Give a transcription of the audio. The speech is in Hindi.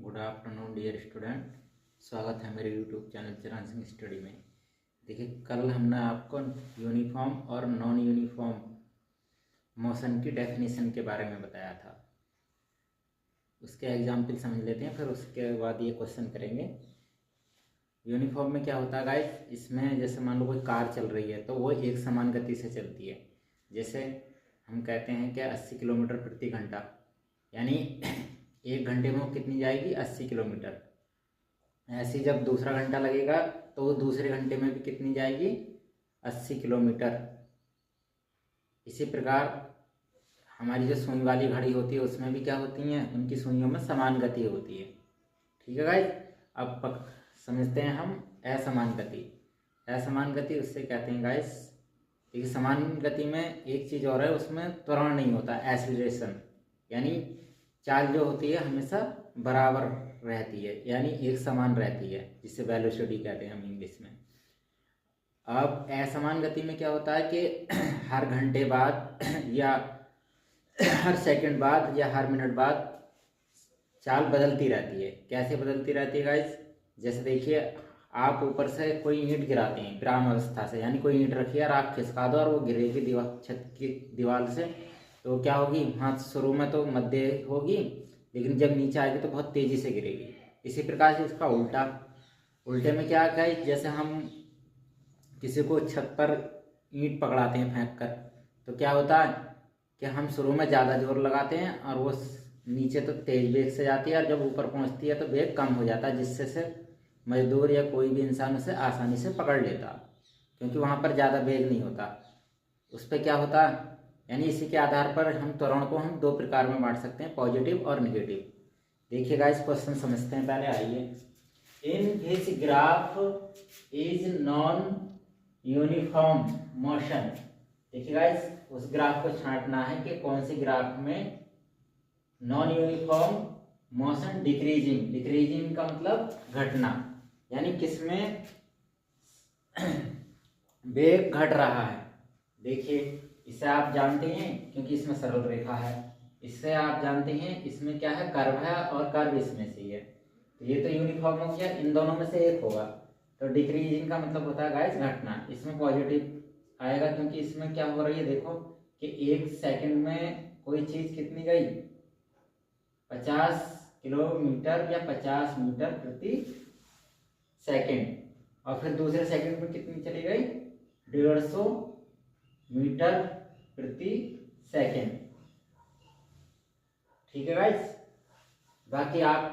Good afternoon dear student. स्वागत है मेरे यूट्यूब चैनल चिरान सिंह स्टडी में। देखिए, कल हमने आपको यूनिफॉर्म और नॉन यूनिफॉर्म मोशन की डेफिनेशन के बारे में बताया था। उसके एग्जाम्पल समझ लेते हैं, फिर उसके बाद ये क्वेश्चन करेंगे। यूनिफॉर्म में क्या होता है गाइस, इसमें जैसे मान लो कोई कार चल रही है तो वो एक समान गति से चलती है। जैसे हम कहते हैं कि 80 किलोमीटर प्रति घंटा, यानी एक घंटे में वो कितनी जाएगी, 80 किलोमीटर। ऐसे जब दूसरा घंटा लगेगा तो वो दूसरे घंटे में भी कितनी जाएगी, 80 किलोमीटर। इसी प्रकार हमारी जो सुई वाली घड़ी होती है उसमें भी क्या होती हैं, उनकी सुइयों में समान गति होती है। ठीक है गाइस। अब समझते हैं हम असमान गति। असमान गति उससे कहते हैं गाइस, देखिए समान गति में एक चीज़ और है, उसमें त्वरण नहीं होता, एक्सीलरेशन, यानी चाल जो होती है हमेशा बराबर रहती है, यानी एक समान रहती है, जिसे वेलोसिटी कहते हैं हम इंग्लिश में। अब असमान गति में क्या होता है कि हर घंटे बाद या हर सेकंड बाद या हर मिनट बाद चाल बदलती रहती है। कैसे बदलती रहती है गाइस, जैसे देखिए आप ऊपर से कोई ईंट गिराते हैं विराम अवस्था से, यानी कोई ईंट रखी है और आप खिसका दो और वो गिरेगी दीवार, छत की दीवार से, तो क्या होगी, हाँ शुरू में तो मध्य होगी, लेकिन जब नीचे आएगी तो बहुत तेज़ी से गिरेगी। इसी प्रकार से इसका उल्टे में क्या है, जैसे हम किसी को छत पर ईंट पकड़ाते हैं फेंक कर, तो क्या होता है कि हम शुरू में ज़्यादा जोर लगाते हैं और वो नीचे तो तेज वेग से जाती है, और जब ऊपर पहुंचती है तो वेग कम हो जाता है, जिससे से मजदूर या कोई भी इंसान उसे आसानी से पकड़ लेता, क्योंकि वहाँ पर ज़्यादा वेग नहीं होता। उस पर क्या होता, यानी इसी के आधार पर हम त्वरण को हम दो प्रकार में बांट सकते हैं, पॉजिटिव और निगेटिव। देखिएगा इस क्वेश्चन समझते हैं पहले, आइए। In which graph is non uniform motion. देखिए गाइस, उस ग्राफ को छांटना है कि कौन सी ग्राफ में non uniform motion decreasing, decreasing का मतलब घटना, यानी किसमें वेग घट रहा है। देखिए इसे आप जानते हैं क्योंकि इसमें सरल रेखा है, इससे आप जानते हैं इसमें क्या है, कर्व है, और कर्व इसमें से है, तो ये तो यूनिफॉर्म हो गया, इन दोनों में से एक होगा। तो डिक्रीजिंग का मतलब होता है गाइस घटना, इसमें पॉजिटिव आएगा क्योंकि इसमें क्या हो रही है, देखो कि एक सेकंड में कोई चीज कितनी गई, 50 किलोमीटर या 50 मीटर प्रति सेकंड, और फिर दूसरे सेकंड में कितनी चली गई, 150 मीटर प्रति सेकंड। ठीक है गाइस। बाकी आप